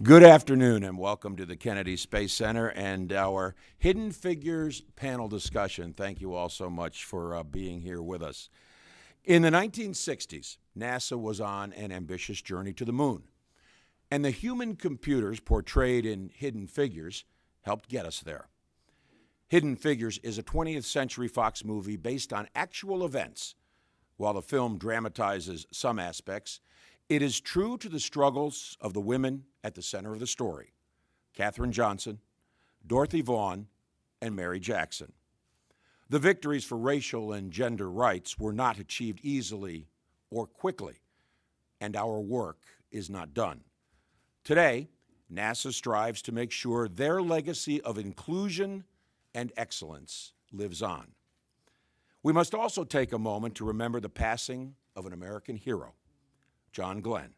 Good afternoon and welcome to the Kennedy Space Center and our Hidden Figures panel discussion. Thank you all so much for being here with us. In the 1960s, NASA was on an ambitious journey to the moon, and the human computers portrayed in Hidden Figures helped get us there. Hidden Figures is a 20th Century Fox movie based on actual events. While the film dramatizes some aspects, it is true to the struggles of the women at the center of the story: Katherine Johnson, Dorothy Vaughan, and Mary Jackson. The victories for racial and gender rights were not achieved easily or quickly, and our work is not done. Today, NASA strives to make sure their legacy of inclusion and excellence lives on. We must also take a moment to remember the passing of an American hero, John Glenn.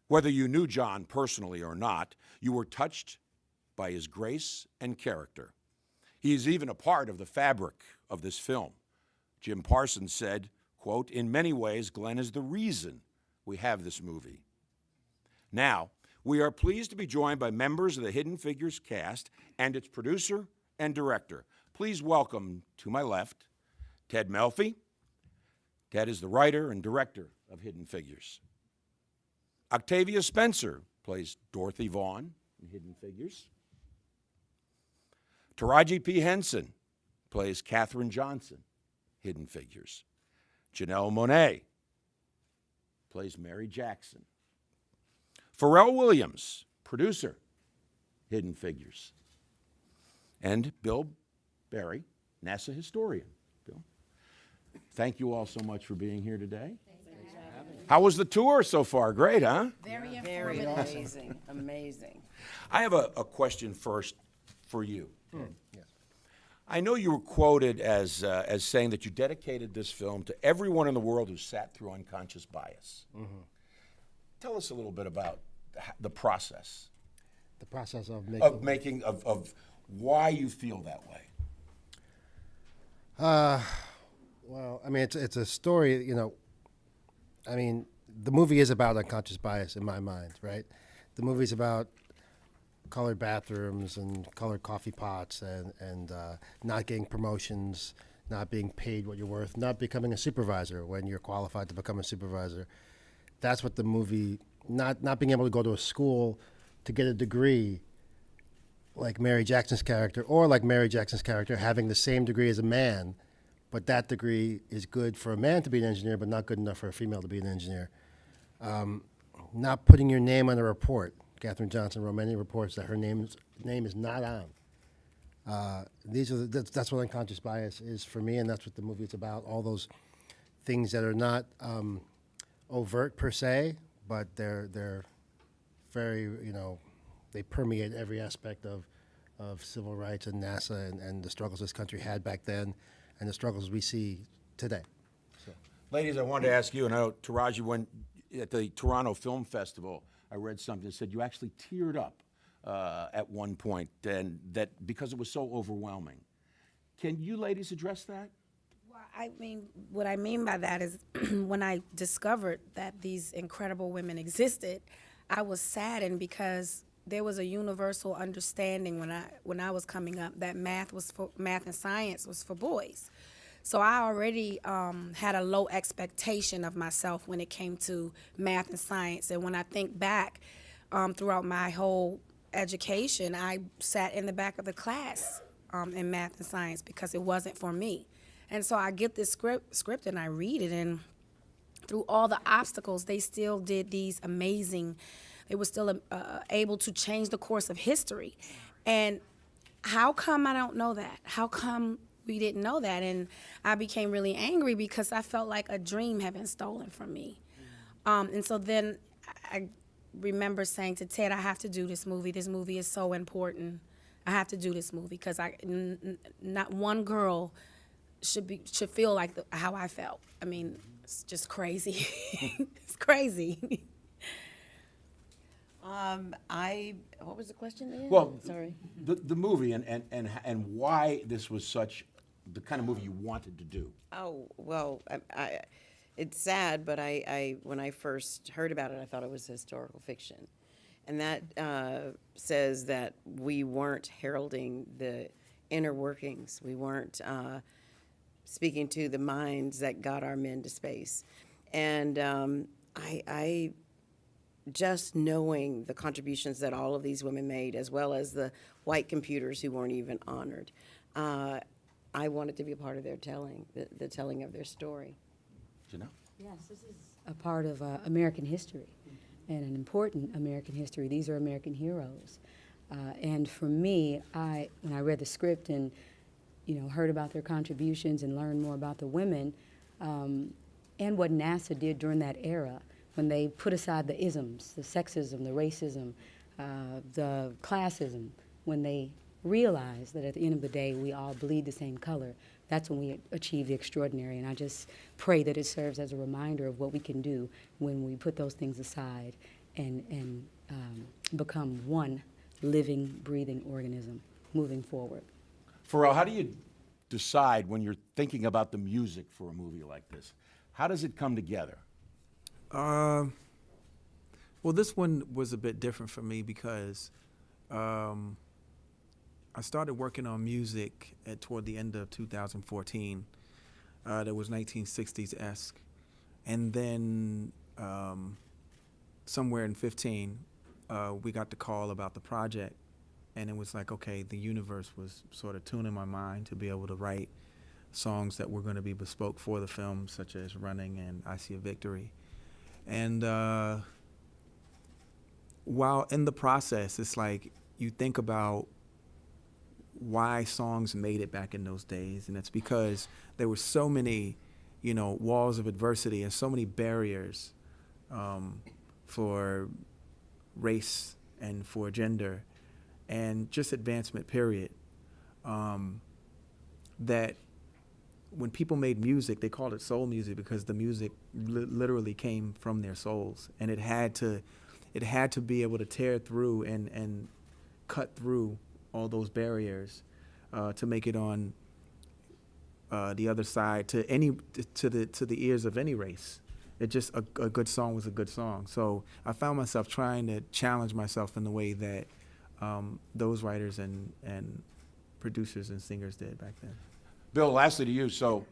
Whether you knew John personally or not, you were touched by his grace and character. He is even a part of the fabric of this film. Jim Parsons said, quote, "In many ways, Glenn is the reason we have this movie." Now, we are pleased to be joined by members of the Hidden Figures cast and its producer and director. Please welcome, to my left, Ted Melfi. Ted is the writer and director of Hidden Figures. Octavia Spencer plays Dorothy Vaughan in Hidden Figures. Taraji P. Henson plays Katherine Johnson, Hidden Figures. Janelle Monáe plays Mary Jackson. Pharrell Williams, producer, Hidden Figures. And Bill Berry, NASA historian. Bill, thank you all so much for being here today. How was the tour so far? Great, huh? Very Amazing, amazing. I have a question first for you. Yes. I know you were quoted as saying that you dedicated this film to everyone in the world who sat through unconscious bias. Mm-hmm. Tell us a little bit about the process. The process of making of why you feel that way. Well, I mean, it's a story. I mean, the movie is about unconscious bias in my mind, right? The movie's about colored bathrooms and colored coffee pots and not getting promotions, not being paid what you're worth, not becoming a supervisor when you're qualified to become a supervisor. That's what the movie, not being able to go to a school to get a degree like Mary Jackson's character, or like Mary Jackson's character having the same degree as a man, but that degree is good for a man to be an engineer, but not good enough for a female to be an engineer. Not putting your name on a report. Katherine Johnson wrote many reports that her name is not on. That's what unconscious bias is for me, and that's what the movie is about. All those things that are not overt per se, but they're very, they permeate every aspect of civil rights and NASA and the struggles this country had back then and the struggles we see today. So. Ladies, I wanted to ask you, and I know, Taraji, when at the Toronto Film Festival, I read something that said you actually teared up at one point, and that because it was so overwhelming. Can you ladies address that? Well, I mean, what I mean by that is when I discovered that these incredible women existed, I was saddened because there was a universal understanding when I was coming up that math and science was for boys. So I already had a low expectation of myself when it came to math and science. And when I think back throughout my whole education, I sat in the back of the class in math and science because it wasn't for me. And so I get this script and I read it, and through all the obstacles, they still did these amazing. They were still able to change the course of history. And how come I don't know that? How come we didn't know that? And I became really angry because I felt like a dream had been stolen from me. And so then I remember saying to Ted, I have to do this movie. This movie is so important. I have to do this movie because not one girl should feel like how I felt. I mean, it's just crazy. It's crazy. What was the question again? Well, Sorry. the movie and why this was such the kind of movie you wanted to do. Oh, well, it's sad, but I when I first heard about it, I thought it was historical fiction. And that says that we weren't heralding the inner workings. We weren't speaking to the minds that got our men to space. And I just knowing the contributions that all of these women made, as well as the white computers who weren't even honored, I wanted to be a part of their telling, the telling of their story. Janelle? Yes, this is a part of American history, and an important American history. These are American heroes. And for me, when I read the script and heard about their contributions and learned more about the women, and what NASA did during that era, when they put aside the isms, the sexism, the racism, the classism, when they realized that at the end of the day we all bleed the same color, that's when we achieve the extraordinary. And I just pray that it serves as a reminder of what we can do when we put those things aside and become one living, breathing organism moving forward. Pharrell, how do you decide when you're thinking about the music for a movie like this? How does it come together? Well, this one was a bit different for me because I started working on music toward the end of 2014. That was 1960s-esque. And then somewhere in 15, we got the call about the project. And it was like, okay, the universe was sort of tuning my mind to be able to write songs that were going to be bespoke for the film, such as Running and I See a Victory. And while in the process, it's like you think about why songs made it back in those days, and it's because there were so many, walls of adversity and so many barriers for race and for gender and just advancement, period, that when people made music, they called it soul music because the music literally came from their souls, and it had to be able to tear through and cut through all those barriers to make it on the other side to the ears of any race. It just a good song was a good song. So I found myself trying to challenge myself in the way that those writers and producers and singers did back then. Bill, lastly to you. So,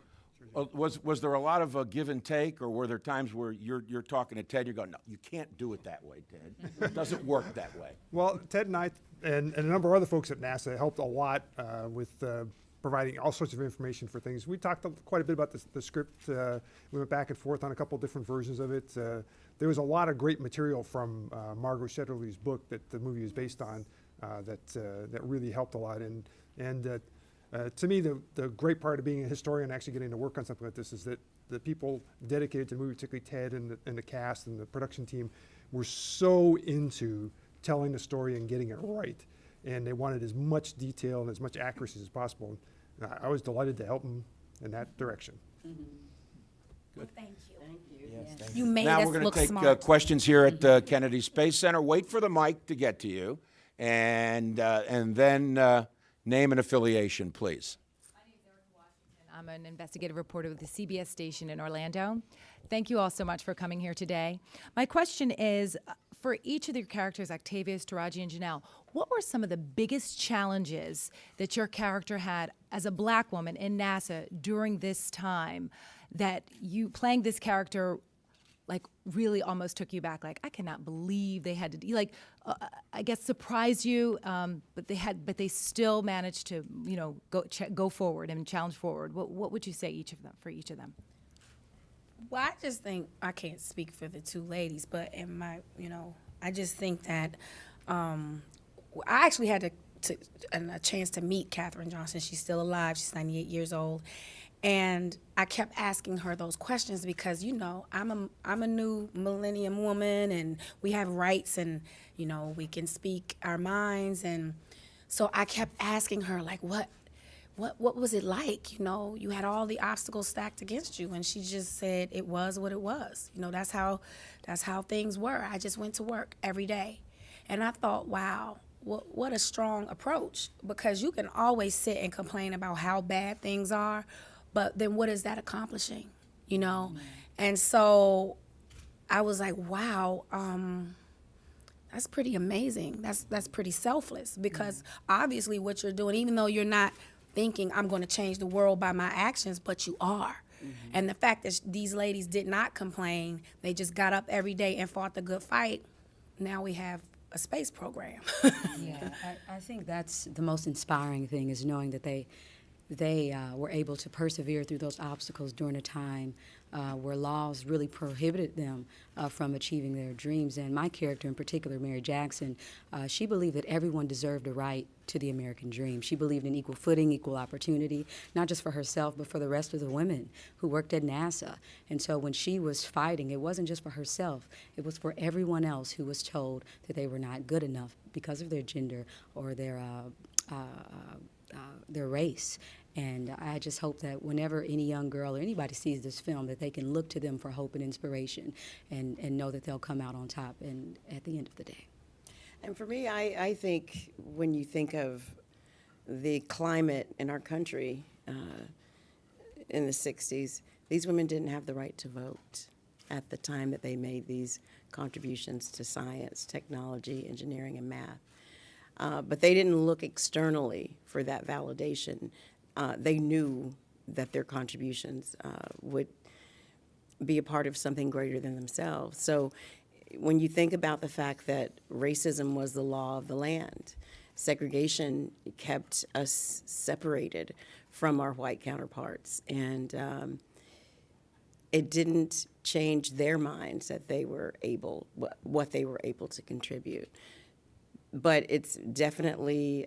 was there a lot of give and take, or were there times where you're talking to Ted, you're going, no, you can't do it that way, Ted. It doesn't work that way. Well, Ted and I and a number of other folks at NASA helped a lot with providing all sorts of information for things. We talked quite a bit about the script. We went back and forth on a couple different versions of it. There was a lot of great material from Margot Shetterly's book that the movie is based on that really helped a lot. And to me, the great part of being a historian, actually getting to work on something like this, is that the people dedicated to the movie, particularly Ted and the cast and the production team, were so into telling the story and getting it right. And they wanted as much detail and as much accuracy as possible. I was delighted to help them in that direction. Well, thank you. Thank you. Yes, thank You made Now us we're going look to take smart. questions here at the Kennedy Space Center. Wait for the mic to get to you, and then name and affiliation, please. I'm an investigative reporter with the CBS station in Orlando. Thank you all so much for coming here today. My question is, for each of your characters, Octavius, Taraji, and Janelle, what were some of the biggest challenges that your character had as a black woman in NASA during this time that you, playing this character, like really almost took you back? Like, I cannot believe they had to do, like, I guess surprise you, but they still managed to, go forward and challenge forward. What would you say for each of them? Well, I just think, I can't speak for the two ladies, but in my, I just think that I actually had a chance to meet Katherine Johnson. She's still alive. She's 98 years old. And I kept asking her those questions because, I'm a new millennium woman, and we have rights, and, we can speak our minds. And so I kept asking her, like, what was it like? You had all the obstacles stacked against you, and she just said it was what it was. That's how things were. I just went to work every day. And I thought, wow, what a strong approach, because you can always sit and complain about how bad things are, but then what is that accomplishing, And so I was like, wow, That's pretty amazing. That's pretty selfless, because obviously what you're doing, even though you're not thinking I'm going to change the world by my actions, but you are. And the fact that these ladies did not complain, they just got up every day and fought the good fight. Now we have a space program. Yeah, I think that's the most inspiring thing, is knowing that they were able to persevere through those obstacles during a time where laws really prohibited them from achieving their dreams. And my character in particular, Mary Jackson, she believed that everyone deserved a right to the American dream. She believed in equal footing, equal opportunity, not just for herself, but for the rest of the women who worked at NASA. And so when she was fighting, it wasn't just for herself, it was for everyone else who was told that they were not good enough because of their gender or their race. And I just hope that whenever any young girl or anybody sees this film, that they can look to them for hope and inspiration, and know that they'll come out on top and at the end of the day. And for me, I think when you think of the climate in our country in the 60s, these women didn't have the right to vote at the time that they made these contributions to science, technology, engineering, and math. But they didn't look externally for that validation. They knew that their contributions would be a part of something greater than themselves. So when you think about the fact that racism was the law of the land, segregation kept us separated from our white counterparts, and it didn't change their minds that they were able, what they were able to contribute. But it's definitely,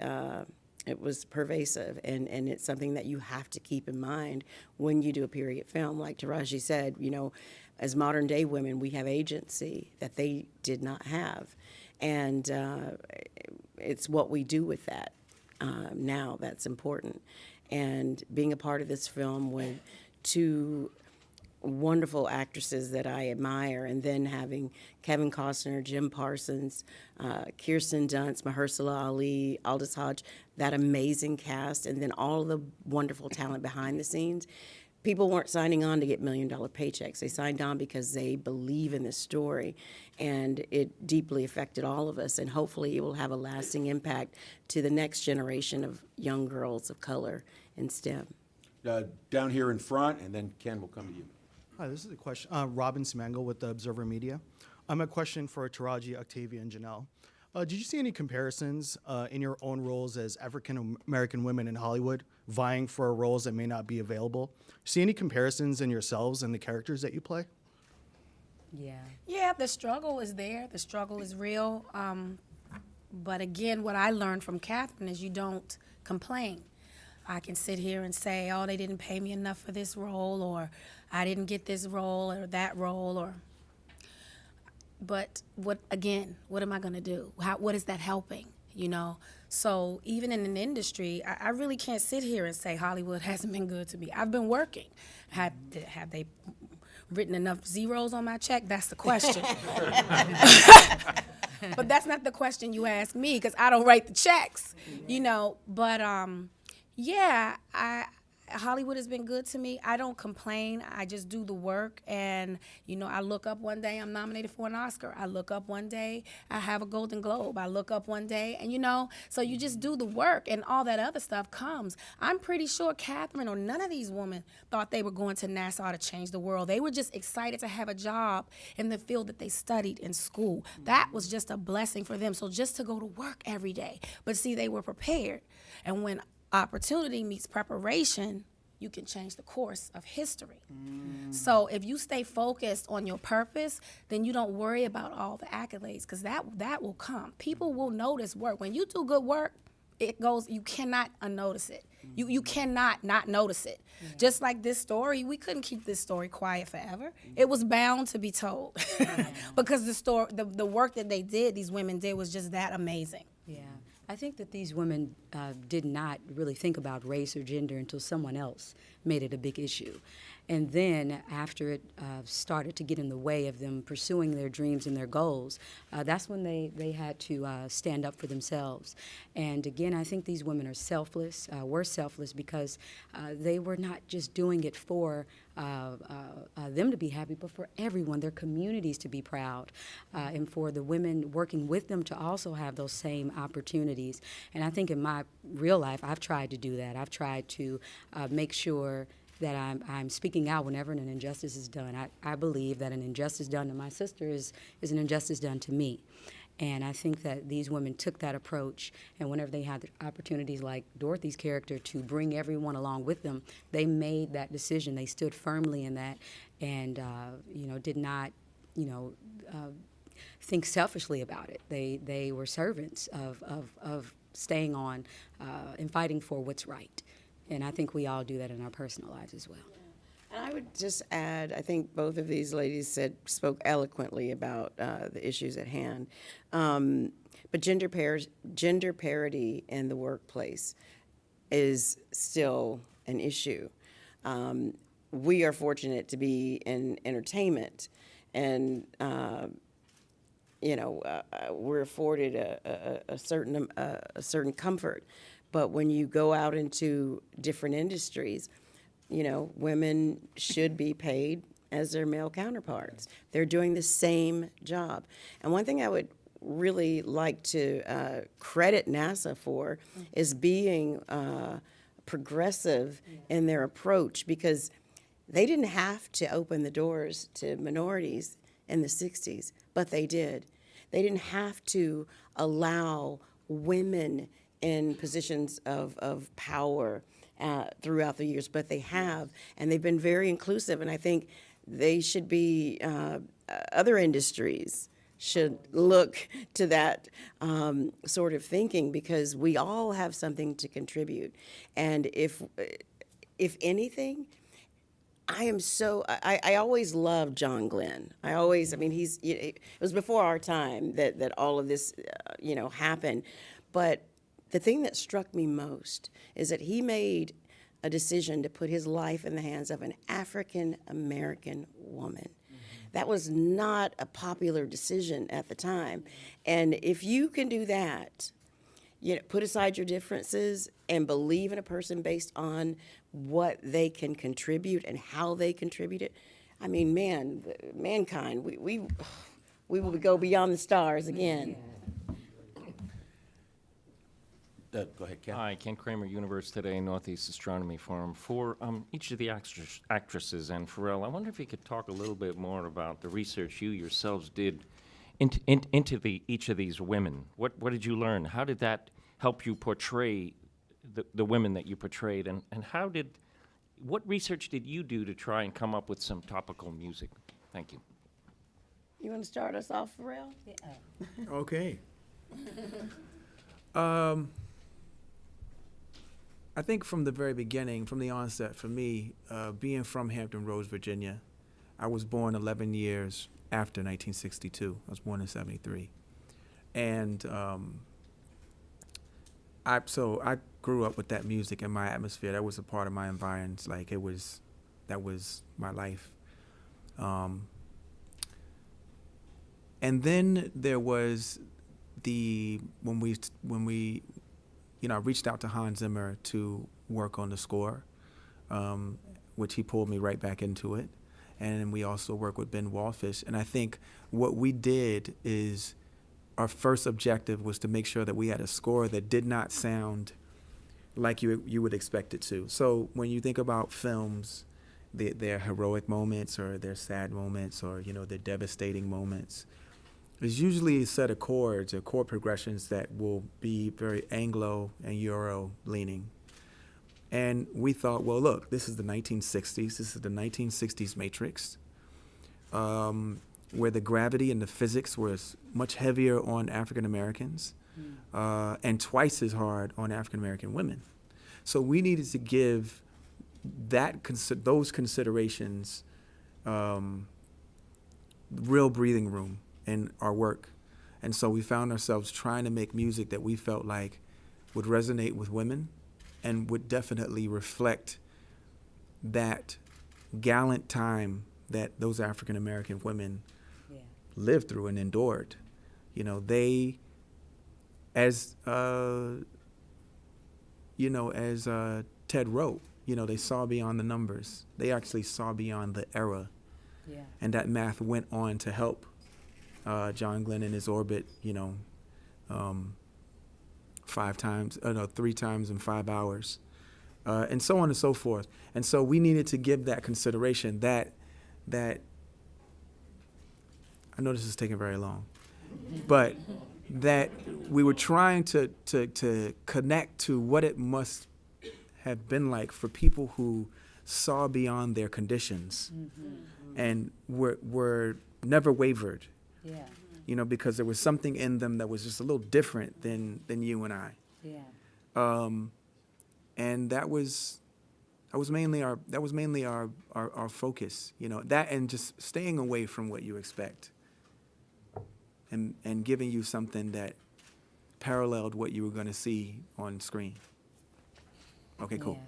it was pervasive, and it's something that you have to keep in mind when you do a period film. Like Taraji said, you know, as modern day women, we have agency that they did not have. And it's what we do with that now that's important. And being a part of this film with two wonderful actresses that I admire, and then having Kevin Costner, Jim Parsons, Kirsten Dunst, Mahershala Ali, Aldous Hodge, that amazing cast, and then all the wonderful talent behind the scenes. People weren't signing on to get $1 million paychecks. They signed on because they believe in this story, and it deeply affected all of us, and hopefully it will have a lasting impact to the next generation of young girls of color in STEM. Down here in front, and then Ken will come to you. Hi, this is a question. Robin Simango with the Observer Media. A question for Taraji, Octavia, and Janelle. Did you see any comparisons in your own roles as African American women in Hollywood vying for roles that may not be available? See any comparisons in yourselves and the characters that you play? Yeah. Yeah, the struggle is there. The struggle is real. But again, what I learned from Katherine is you don't complain. I can sit here and say, oh, they didn't pay me enough for this role, or I didn't get this role or that role, or. But what am I going to do? What is that helping, you know? So even in an industry, I really can't sit here and say Hollywood hasn't been good to me. I've been working. Have they written enough zeros on my check? That's the question. But that's not the question you ask me, because I don't write the checks, you know. But yeah, Hollywood has been good to me. I don't complain. I just do the work. And, you know, I look up one day, I'm nominated for an Oscar. I look up one day, I have a Golden Globe. I look up one day, and, you know, so you just do the work, and all that other stuff comes. I'm pretty sure Katherine or none of these women thought they were going to NASA to change the world. They were just excited to have a job in the field that they studied in school. That was just a blessing for them. So just to go to work every day. But see, they were prepared. And when opportunity meets preparation, you can change the course of history. So if you stay focused on your purpose, then you don't worry about all the accolades, because that will come. People will notice work. When you do good work, it goes, you cannot unnotice it. You cannot not notice it. Yeah. Just like this story, we couldn't keep this story quiet forever. It was bound to be told because the work that they did, these women did, was just that amazing. Yeah. I think that these women did not really think about race or gender until someone else made it a big issue. And then after it started to get in the way of them pursuing their dreams and their goals, that's when they had to stand up for themselves. And again, I think these women are selfless, were selfless because they were not just doing it for them to be happy, but for everyone, their communities to be proud, and for the women working with them to also have those same opportunities. And I think in my real life, I've tried to do that. I've tried to make sure that I'm speaking out whenever an injustice is done. I believe that an injustice done to my sister is an injustice done to me. And I think that these women took that approach, and whenever they had the opportunities like Dorothy's character to bring everyone along with them, they made that decision. They stood firmly in that and, did not, think selfishly about it. They were servants of staying on and fighting for what's right. And I think we all do that in our personal lives as well. And I would just add, I think both of these ladies spoke eloquently about the issues at hand. But gender parity in the workplace is still an issue. We are fortunate to be in entertainment, and we're afforded a certain comfort. But when you go out into different industries, women should be paid as their male counterparts. They're doing the same job. And one thing I would really like to credit NASA for is being progressive in their approach, because they didn't have to open the doors to minorities in the 60s, but they did. They didn't have to allow women in positions of power throughout the years, but they have, and they've been very inclusive. And I think they should be, other industries should look to that sort of thinking, because we all have something to contribute. And if anything, I always loved John Glenn. It was before our time that all of this, happened. But the thing that struck me most is that he made a decision to put his life in the hands of an African American woman. That was not a popular decision at the time. And if you can do that, put aside your differences and believe in a person based on what they can contribute and how they contribute it. I mean, mankind, we will go beyond the stars again. Go ahead, Ken. Hi, Ken Kramer, Universe Today, Northeast Astronomy Forum. For each of the actresses and Pharrell, I wonder if you could talk a little bit more about the research you yourselves did into each of these women. What did you learn? How did that help you portray the women that you portrayed? And what research did you do to try and come up with some topical music? Thank you. You want to start us off, Pharrell? Okay. I think from the very beginning, from the onset, for me, being from Hampton Roads, Virginia, I was born 11 years after 1962. I was born in 73. And I grew up with that music in my atmosphere. That was a part of my environment. That was my life. And then there was when we I reached out to Hans Zimmer to work on the score, which he pulled me right back into it. And we also worked with Ben Wallfish. And I think what we did is our first objective was to make sure that we had a score that did not sound like you would expect it to. So when you think about films, their heroic moments or their sad moments or, their devastating moments, there's usually a set of chords or chord progressions that will be very Anglo and Euro leaning. And we thought, well, look, this is the 1960s. This is the 1960s Matrix, where the gravity and the physics was much heavier on African Americans and twice as hard on African American women. So we needed to give those considerations real breathing room in our work. And so we found ourselves trying to make music that we felt like would resonate with women and would definitely reflect that gallant time that those African American women lived through and endured. You know, they, as Ted wrote, you know, they saw beyond the numbers. They actually saw beyond the era. Yeah. And that math went on to help John Glenn in his orbit, you know, 3 times in 5 hours, and so on and so forth. And so we needed to give that consideration that I know this is taking very long, but that we were trying to connect to what it must have been like for people who saw beyond their conditions and were never wavered. Yeah. You know, because there was something in them that was just a little different than you and I. Yeah. And that was mainly our focus, you know, that and just staying away from what you expect and giving you something that paralleled what you were going to see on screen. Okay, cool.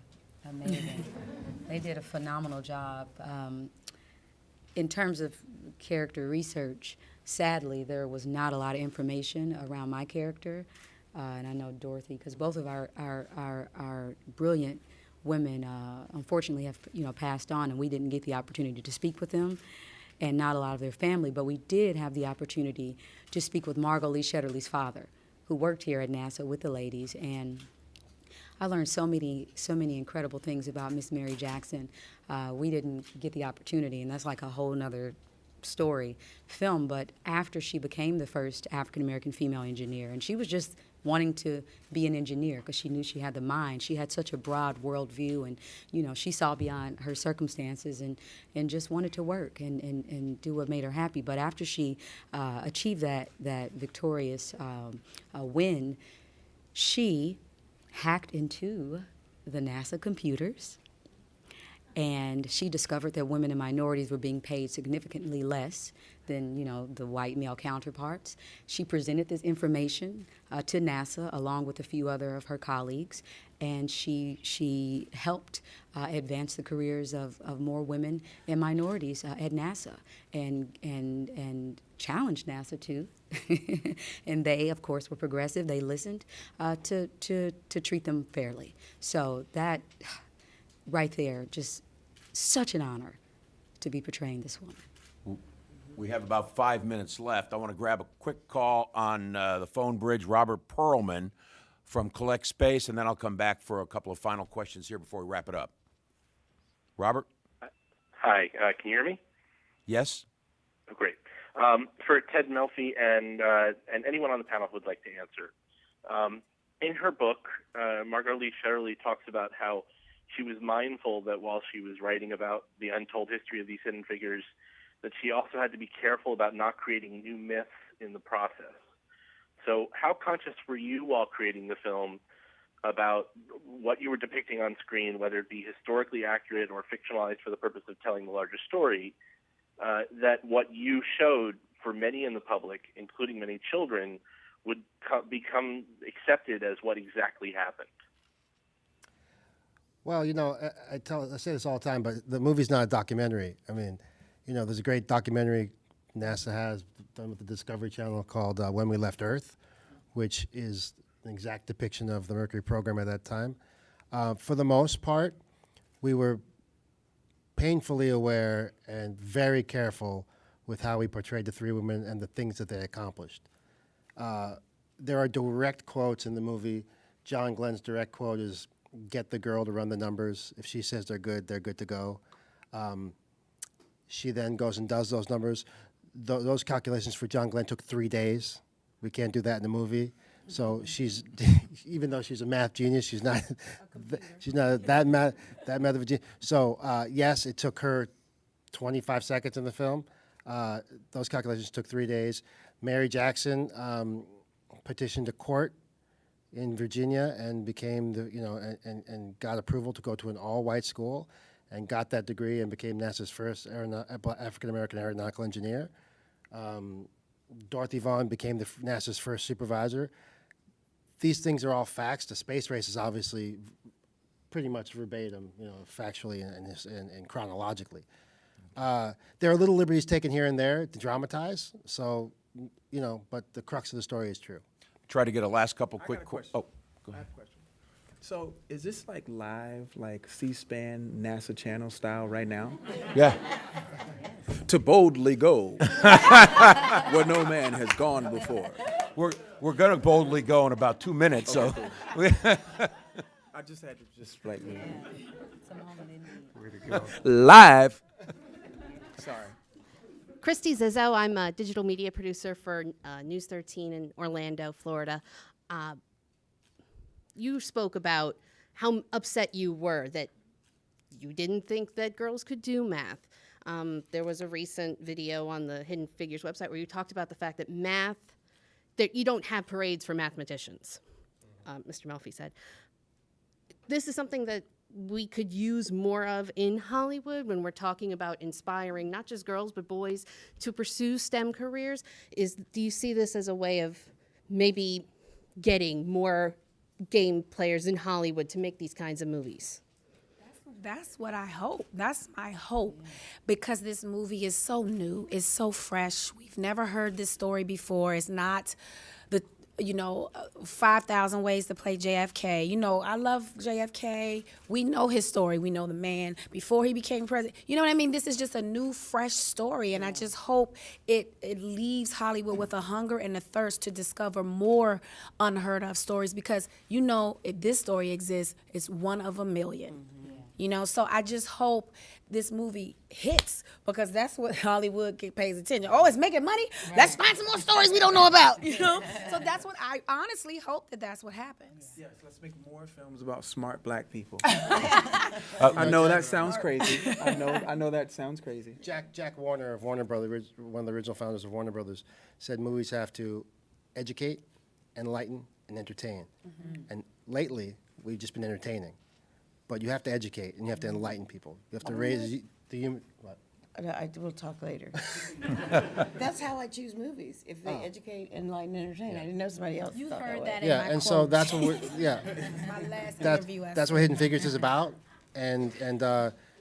Yeah, amazing. They did a phenomenal job. In terms of character research, sadly, there was not a lot of information around my character, and I know Dorothy, because both of our brilliant women, unfortunately, have passed on, and we didn't get the opportunity to speak with them, and not a lot of their family. But we did have the opportunity to speak with Margot Lee Shetterly's father, who worked here at NASA with the ladies, and I learned so many incredible things about Miss Mary Jackson. We didn't get the opportunity, and that's like a whole nother story film, but after she became the first African-American female engineer, and she was just wanting to be an engineer because she knew she had the mind. She had such a broad worldview, and she saw beyond her circumstances and just wanted to work and do what made her happy. But after she achieved that victorious win, she hacked into the NASA computers, and she discovered that women and minorities were being paid significantly less than the white male counterparts. She presented this information to NASA along with a few other of her colleagues, and she helped advance the careers of more women and minorities at NASA, and challenged NASA too. And they, of course, were progressive. They listened to treat them fairly. So that right there, just such an honor to be portraying this woman. We have about 5 minutes left. I want to grab a quick call on the phone bridge. Robert Perlman from Collect Space, and then I'll come back for a couple of final questions here before we wrap it up. Robert? Hi, can you hear me? Yes? Oh, great. For Ted Melfi and anyone on the panel who would like to answer, in her book, Margot Lee Shetterly talks about how she was mindful that while she was writing about the untold history of these hidden figures, that she also had to be careful about not creating new myths in the process. So how conscious were you while creating the film about what you were depicting on screen, whether it be historically accurate or fictionalized for the purpose of telling the larger story, that what you showed for many in the public, including many children, would become accepted as what exactly happened? Well, I say this all the time, but the movie's not a documentary. I mean, there's a great documentary NASA has done with the Discovery Channel called When We Left Earth, which is an exact depiction of the Mercury program at that time. For the most part, we were painfully aware and very careful with how we portrayed the three women and the things that they accomplished. There are direct quotes in the movie. John Glenn's direct quote is, "Get the girl to run the numbers. If she says they're good to go." She then goes and does those numbers. Those calculations for John Glenn took 3 days. We can't do that in the movie. So she's, even though she's a math genius, she's not that math of a genius. So yes, it took her 25 seconds in the film. Those calculations took 3 days. Mary Jackson petitioned a court in Virginia and became and got approval to go to an all-white school, and got that degree and became NASA's first African-American aeronautical engineer. Dorothy Vaughan became NASA's first supervisor. These things are all facts. The space race is obviously pretty much verbatim, factually and chronologically. There are little liberties taken here and there to dramatize. So, but the crux of the story is true. Try to get a last couple I quick. got a question. Oh, go I ahead. have a question. So is this like live, like C-SPAN, NASA channel style right now? Yeah. To boldly go where no man has gone before. We're gonna boldly go in about 2 minutes. So. I just had to just like live. Sorry. Christy Zizzo. I'm a digital media producer for News 13 in Orlando, Florida. You spoke about how upset you were that you didn't think that girls could do math. There was a recent video on the Hidden Figures website where you talked about the fact that that you don't have parades for mathematicians, Mr. Melfi said. This is something that we could use more of in Hollywood when we're talking about inspiring not just girls but boys to pursue STEM careers. Do you see this as a way of maybe getting more game players in Hollywood to make these kinds of movies? That's what I hope. That's my hope, because this movie is so new. It's so fresh. We've never heard this story before. It's not the 5,000 ways to play JFK. I love JFK. We know his story. We know the man before he became president. You know what I mean? This is just a new, fresh story, and I just hope it leaves Hollywood with a hunger and a thirst to discover more unheard of stories, because if this story exists, it's one of a million. So I just hope this movie hits, because that's what Hollywood pays attention. Oh, it's making money? Right. Let's find some more stories we don't know about, So that's what I honestly hope that's what happens. Yes, let's make more films about smart black people. I know that sounds crazy. I know that sounds crazy. Jack Warner of Warner Brothers, one of the original founders of Warner Brothers, said movies have to educate, enlighten, and entertain. And lately, we've just been entertaining. But you have to educate and you have to enlighten people. You have to raise the human. What? We'll talk later. That's how I choose movies. If they educate, enlighten, entertain. I didn't know somebody else You thought heard that that way. in my and so quote. that's what My last that's interview. that's what Hidden Figures is about, and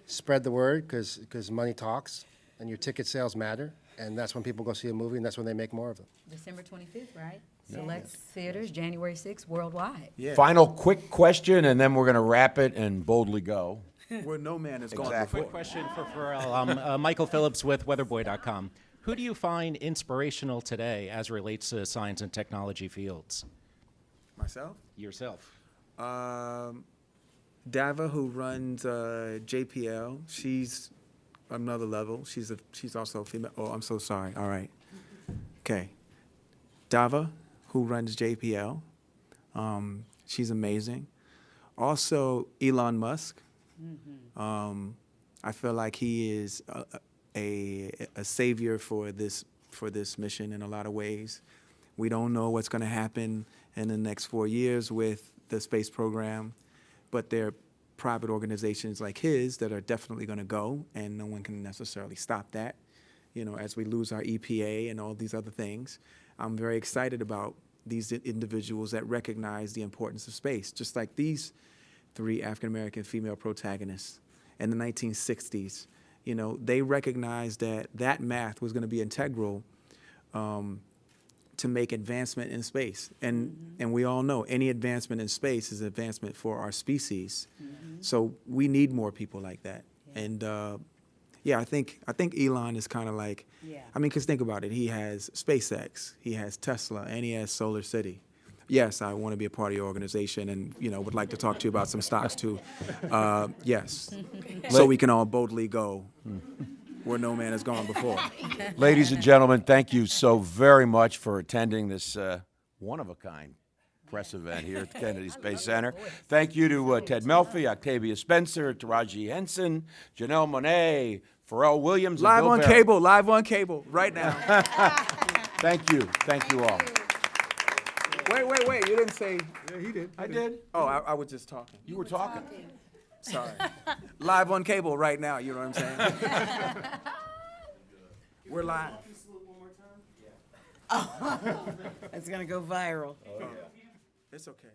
spread the word, because money talks, and your ticket sales matter, and that's when people go see a movie, and that's when they make more of them. December 25th, right? Select theaters, January 6th, worldwide. Yeah. Final quick question, and then we're gonna wrap it and boldly go. Where no man has gone Exactly. before. Quick question for Pharrell. Michael Phillips with weatherboy.com. Who do you find inspirational today as relates to science and technology fields? Myself? Yourself. Dava, who runs JPL, she's another level. She's also a female. Oh, I'm so sorry. All right. Okay. Dava, who runs JPL, she's amazing. Also, Elon Musk. I feel like he is a savior for this mission in a lot of ways. We don't know what's going to happen in the next 4 years with the space program, but there are private organizations like his that are definitely going to go, and no one can necessarily stop that. As we lose our EPA and all these other things, I'm very excited about these individuals that recognize the importance of space, just like these 3 African-American female protagonists in the 1960s. They recognized that math was going to be integral to make advancement in space. And we all know any advancement in space is advancement for our species. So we need more people like that. And I think Elon is kind of like, because think about it. He has SpaceX, he has Tesla, and he has Solar City. Yes, I want to be a part of your organization and, would like to talk to you about some stocks too. Yes. So we can all boldly go where no man has gone before. Ladies and gentlemen, thank you so very much for attending this one-of-a-kind press event here at the Kennedy Space Center. Thank you to Ted Melfi, Octavia Spencer, Taraji Henson, Janelle Monáe, Pharrell Williams, and Live Bill on Barrett. cable, right now. Thank you all. Wait, you didn't say. Yeah, he did. I did. Oh, I was just talking. You were talking. Sorry. Live on cable right now, you know what I'm saying? We're live. It's going to go viral. It's okay.